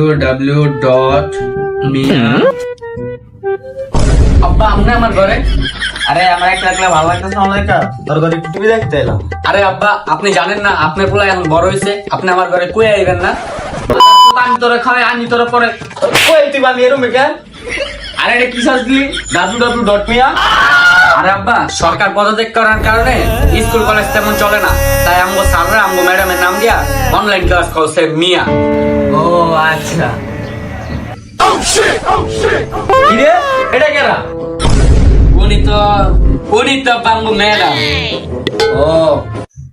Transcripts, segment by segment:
www.mia আব্বা আপনি আমার ঘরে। আরে আমার একটা একলা ভালো লাগতেছে না লেখা, তোর ঘরে টিভি দেখতে এলাম। আরে আব্বা আপনি জানেন না আপনার পোলা এখন বড় হয়েছে, আপনি আমার ঘরে কই আইবেন না? আমি তোরে খাওয়াই আনি তোরে পরে। কই তুই বালি এরম কেন? আরে এটা কি সার্চ দিলি www.mia? আরে আব্বা সরকার পদত্যাগ করার কারণে স্কুল কলেজ তেমন চলে না, তাই আমগো স্যাররা আমগো ম্যাডামের নাম দিয়া অনলাইন ক্লাস করছে মিয়া। ও আচ্ছা। কি রে এটা কেরা? উনি তো আমগো ম্যাডাম। ও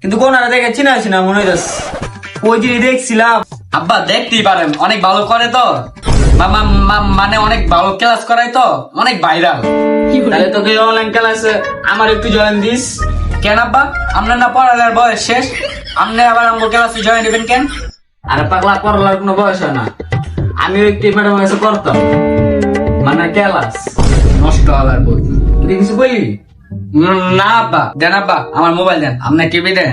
কিন্তু কোন আর দেখে চিনাছি না মনে হইতাছে। ওই যে দেখছিলাম। আব্বা দেখতেই পারেন অনেক ভালো করে তো, মানে অনেক ভালো ক্লাস করায় তো, অনেক ভাইরাল। তাহলে তোকে অনলাইন ক্লাসে আমার একটু জয়েন দিস। কেন আব্বা আপনার না পড়ালের বয়স শেষ, আপনি আবার আমগো ক্লাসে জয়েন দিবেন কেন? আরে পাগলা পড়ার কোনো বয়স হয় না, আমিও একটি ম্যাডাম এসে করতাম মানে ক্লাস নষ্ট হলার বই। তুই কিছু বললি? না আব্বা দেন, আব্বা আমার মোবাইল দেন, আপনার টিভি দেন।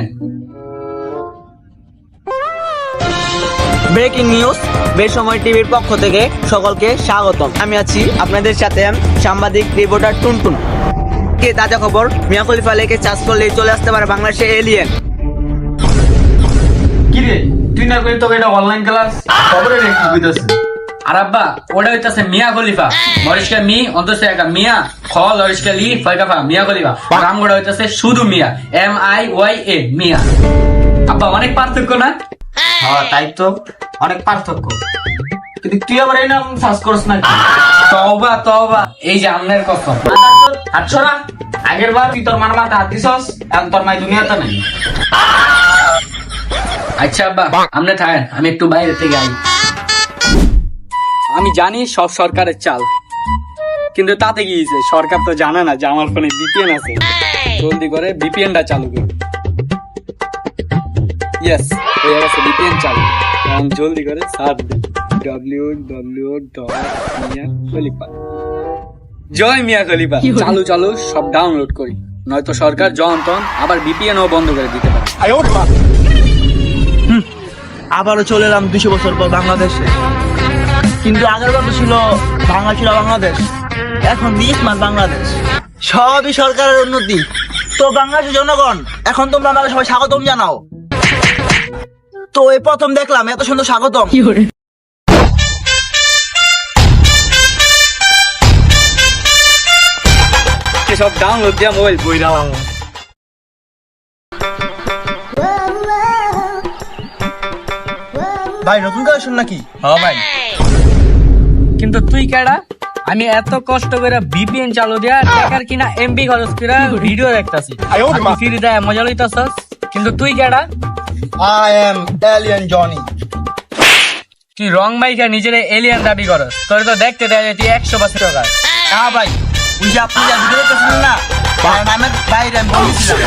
ব্রেকিং নিউজ বেসময় টিভির পক্ষ থেকে সকলকে স্বাগতম। আমি আছি আপনাদের সাথে সাংবাদিক রিপোর্টার টুনটুন। কে তাজা খবর, মিয়া খলিফা লেকে চাষ করলেই চলে আসতে পারে বাংলাদেশে এলিয়েন। কি রে তুই না কই তোকে এটা অনলাইন ক্লাস খবরে দেখি কইতাছে। আর আব্বা ওটা হইতাছে মিয়া খলিফা, মরিশকা মি অন্তসে একা মিয়া, খ লরিশকা লি ফয়কাফা মিয়া খলিফা, রামগড় হইতাছে শুধু মিয়া, MIYA মিয়া। আব্বা অনেক পার্থক্য না? হ্যাঁ তাই তো, অনেক পার্থক্য। কিন্তু তুই আবার এই নাম সার্চ করছ না? তওবা তওবা, এই যে আমনের কসম। আচ্ছা আগের বার তুই তোর মার মাথা হাত দিছস, এখন তোর মাই দুনিয়াতে নাই। আচ্ছা আব্বা আপনি থাকেন, আমি একটু বাইরে থেকে আই। আমি জানি সব সরকারের চাল, কিন্তু তাতে কি হয়েছে, সরকার তো জানে না যে আমার ফোনে VPN আছে। জলদি করে VPN-টা চালু করি। ইয়েস হয়ে গেছে VPN চালু। এখন জলদি করে সার্চ দিই www.miakhalifa। জয় মিয়া খলিফা। চালু চালু সব ডাউনলোড করি, নয়তো সরকার যখন আবার VPN-ও বন্ধ করে দিতে পারে। আবারও চলে এলাম 200 বছর পর বাংলাদেশে। কিন্তু আগের বার তো ছিল বাংলা ছিল বাংলাদেশ, এখন স্মার্ট বাংলাদেশ। সবই সরকারের উন্নতি। তো বাংলাদেশের জনগণ এখন তোমরা আমাকে সবাই স্বাগতম জানাও। তো এই প্রথম দেখলাম এত সুন্দর স্বাগতম। সব ডাউনলোড দিয়া মোবাইল বই দাও। ভাই নতুন কালেকশন নাকি? হ্যাঁ ভাই। কিন্তু তুই কেডা? আমি এত কষ্ট করে VPN চালু দেয়া টাকার কিনা MB খরচ করে ভিডিও দেখতাছি, ফ্রি দেয় মজা লইতাছস। কিন্তু তুই কেডা? I am Alien Johnny. তুই রং মাইকা নিজের এলিয়ান দাবি করস, তোর তো দেখতে দেয় তুই 100 বছর টাকা। হ্যাঁ ভাই, ওই যে আপনি যা ভিডিও দেখতেছিলেন না, তার নামের বাইরে আমি বলেছিলাম।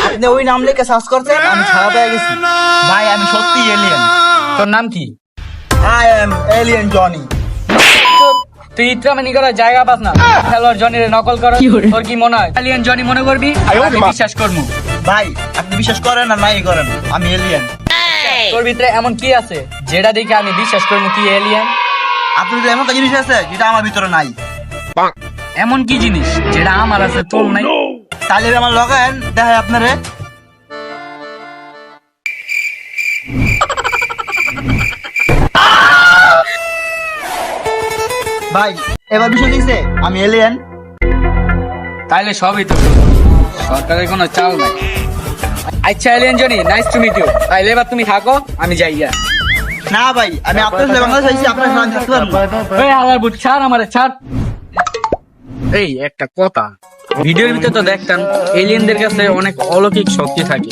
আপনি ওই নাম লিখে সার্চ করছেন, আমি ছাড়া পেয়ে গেছি। ভাই আমি সত্যি এলিয়েন। তোর নাম কি? I am Alien Johnny. তুই ইত্রামানি করার জায়গা পাস না, খেলোয়াড় জনির নকল কর। তোর কি মনে হয় এলিয়ান জনি মনে করবি? আমি বিশ্বাস করবো? ভাই আপনি বিশ্বাস করেন আর নাই করেন, আমি এলিয়েন। তোর ভিতরে এমন কি আছে যেটা দেখে আমি বিশ্বাস করবো তুই এলিয়ান? আপনার যদি এমন একটা জিনিস আছে যেটা আমার ভিতরে নাই। এমন কি জিনিস যেটা আমার আছে তোর নাই? তাহলে আমার লগেন দেখে আপনারে। ভাই এবার বিষয় দিচ্ছে আমি এলিয়েন। তাইলে সবই তো সরকারের কোনো চাল নাই। আচ্ছা alien Johnny, nice to meet you. তাইলে এবার তুমি থাকো, আমি যাই। না ভাই আমি আপনার সাথে বাংলাদেশ আইছি, আপনার সাথে থাকতে পারবো। এই আলার বুট ছাড়, আমারে ছাড়। এই একটা কথা, ভিডিওর ভিতরে তো দেখতাম এলিয়েনদের কাছে অনেক অলৌকিক শক্তি থাকে,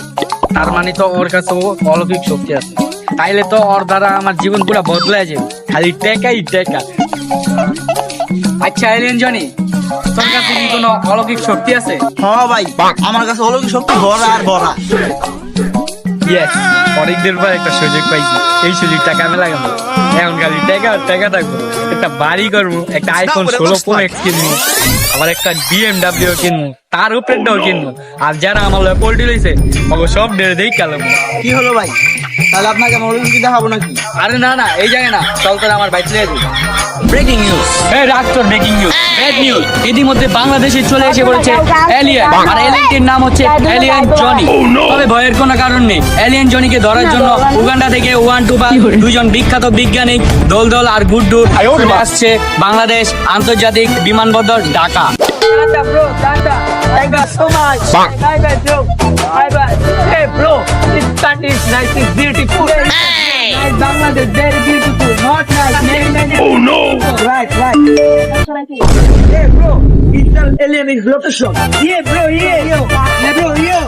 তার মানে তো ওর কাছেও অলৌকিক শক্তি আছে। তাইলে তো ওর দ্বারা আমার জীবন পুরো বদলায় যায়, খালি টেকাই টেকা। আচ্ছা এলিয়েন জনি, তোর কাছে কি কোনো অলৌকিক শক্তি আছে? হ্যাঁ ভাই আমার কাছে অলৌকিক শক্তি ভরা আর ভরা। ইয়েস, অনেকদিন পর একটা সুযোগ পাইছি, এই সুযোগটা কামে লাগাবো। এখন খালি টেকা টেকা থাকবো, একটা বাড়ি করবো, একটা iPhone 16 Pro Max কিনবো। আবার একটা BMW কিনবো, তার উপরেরটাও কিনবো। আর যারা আমার লগে পোল্ট্রি লইছে ওকে সব ডেরে দেই গেল। কি হলো ভাই, তাহলে আপনাকে মৌলবী দেখাবো নাকি? আরে না না, এই জায়গায় না, চল তোরা আমার বাইক লিয়ে দিই। ব্রেকিং নিউজ, এই রাখ তোর ব্রেকিং নিউজ। ব্যাড নিউজ, ইতিমধ্যে বাংলাদেশে চলে এসে পড়েছে এলিয়েন। আর এলিয়েনটির নাম হচ্ছে এলিয়েন জনি। তবে ভয়ের কোনো কারণ নেই, এলিয়েন জনিকে ধরার জন্য উগান্ডা থেকে 125 দুজন বিখ্যাত বিজ্ঞানী দোলদোল আর গুড্ডু চলে আসছে বাংলাদেশ আন্তর্জাতিক বিমানবন্দর Dhaka. Tata bro, Tata. Thank you so much. Bye bye bro. Bye bye. Hey bro, this country is nice, it's beautiful. Hey. Nice Bangladesh, very beautiful. Not nice, very nice. Oh no. Right, right. Hey bro, it's an alien is location. Yeah bro, yeah yo. Yeah bro, yo.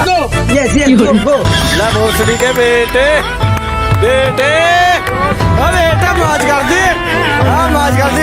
Go. Yes, yes, go, go. ला भोसड़ी के बेटे बेटे अबे बेटा मौज कर दी हाँ मौज कर दी